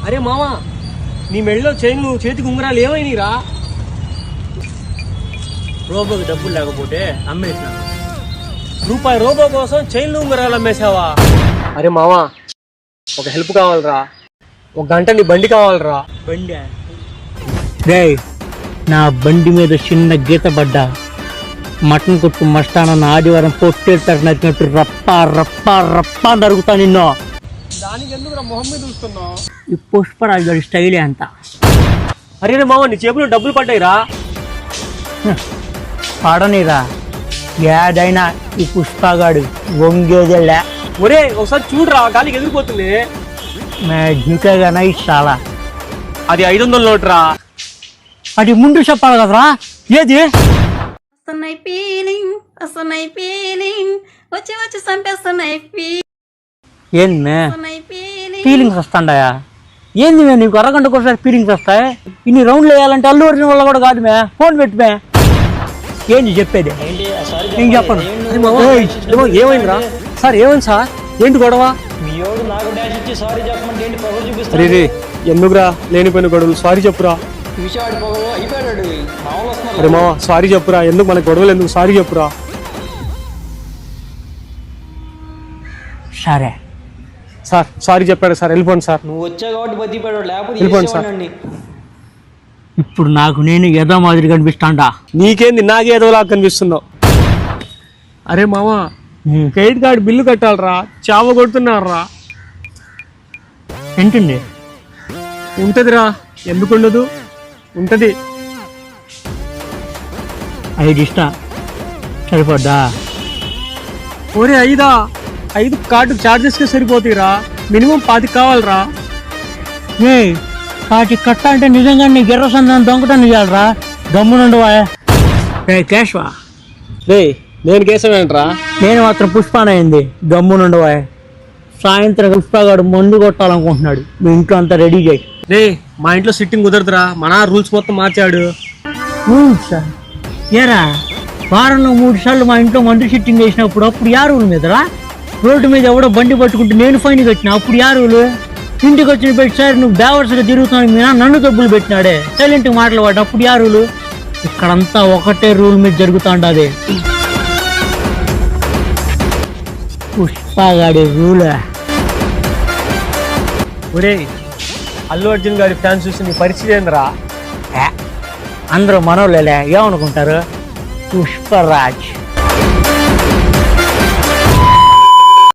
అరే మామ, నీ మెడలో చైన్లు చేతికి ఉంగరాలు ఏమైనాయిరా? రోబోకి డబ్బులు లేకపోతే అమ్మేసిన. రూపాయి రోబో కోసం చైన్లు ఉంగరాలు అమ్మేశావా? అరే మామ, ఒక హెల్ప్ కావాలరా. ఒక గంట నీ బండి కావాలరా. బండి రే, నా బండి మీద చిన్న గీత పడ్డా మటన్ కొట్టు మస్టానన్న ఆదివారం పొట్టేస్తారు నచ్చినట్టు రప్ప రప్ప రప్ప నరుగుతా నిన్ను. దానికి ఎందుకు మొహం మీద చూస్తున్నావు? ఈ పుష్పరాజు గారి స్టైలే అంత. అరే మామ, నీ చేతిలో డబ్బులు పడ్డాయిరా. పడనిరా, ఏదైనా ఈ పుష్పగాడు వంగేదేలే. ఒరే ఒకసారి చూడరా, గాలికి ఎగిరిపోతుంది. మ్యాజిక్గానే చాలా. అది 500 నోటురా. అది ముందు చెప్పాలి కదరా. ఏది ఏంది ఫీలింగ్స్ వస్తాండాయా? ఏంది మే నీకు అరగంటకు ఒకసారి ఫీలింగ్స్ వస్తాయి? ఇన్ని రౌండ్లు వేయాలంటే అల్లు అర్జున్ వల్ల కూడా కాదు మే. ఫోన్ పెట్టుమే. ఏంటి చెప్పేది? నేను చెప్పను. ఏమైందిరా సార్? ఏమైంది సార్? ఏంటి గొడవ? అరే ఎందుకురా లేనిపోయిన గొడవలు? సారీ చెప్పురా. అరే మామ, సారీ చెప్పురా. ఎందుకు మన గొడవలు ఎందుకు? సారీ చెప్పురా. సరే సార్, సారీ చెప్పాడు సార్. వెళ్ళిపోండి సార్. నువ్వు వచ్చావు కాబట్టి బతికిపోయాడు, లేకపోతే వెళ్ళిపోండి సార్. ఇప్పుడు నాకు నేను ఏదో మాదిరి కనిపిస్తాండా? నీకేంది నాకే ఏదోలా కనిపిస్తున్నావు? అరే మామ, క్రెడిట్ కార్డు బిల్లు కట్టాలరా. చావ కొడుతున్నారా. ఏంటండి? ఉంటదిరా, ఎందుకుండదు? ఉంటది. 5 ఇష్టా సరిపోద్దా? ఒరే 5 కార్డు ఛార్జెస్కే సరిపోతాయిరా. మినిమం 10 కావాలరా. వాటి కట్ట అంటే నిజంగా నీ గిర్ర సంతానం దొంగటం చేయాలరా. గమ్మునుండవా కేశవా? నేను కేశవేంట్రా? నేను మాత్రం పుష్పానయింది. గమ్మునుండవా. సాయంత్రం పుష్పగాడు మందు కొట్టాలనుకుంటున్నాడు. మీ ఇంట్లో అంతా రెడీ చేయి. మా ఇంట్లో సిట్టింగ్ కుదరదురా. మన రూల్స్ మొత్తం మార్చాడు. ఏరా, వారంలో 3 సార్లు మా ఇంట్లో మందు సిట్టింగ్ చేసినప్పుడు అప్పుడు యా రూల్ మీదరా? రోడ్డు మీద ఎవడో బండి పట్టుకుంటే నేను ఫైన్ కట్టినా అప్పుడు యా రూలు? ఇంటికి వచ్చిన పెట్టారు నువ్వు బేవర్స్గా తిరుగుతాను మీద నన్ను డబ్బులు పెట్టినాడే సైలెంట్ మాట్లాడు అప్పుడు యా రూలు? ఇక్కడంతా ఒకటే రూల్ మీద జరుగుతాండది. పుష్పగాడి రూలే. ఒరే, అల్లు అర్జున్ గారి ఫ్యాన్స్ చూసి నీ పరిస్థితి ఏందిరా? అందరూ మనోళ్ళే, ఏమనుకుంటారు? పుష్పరాజ్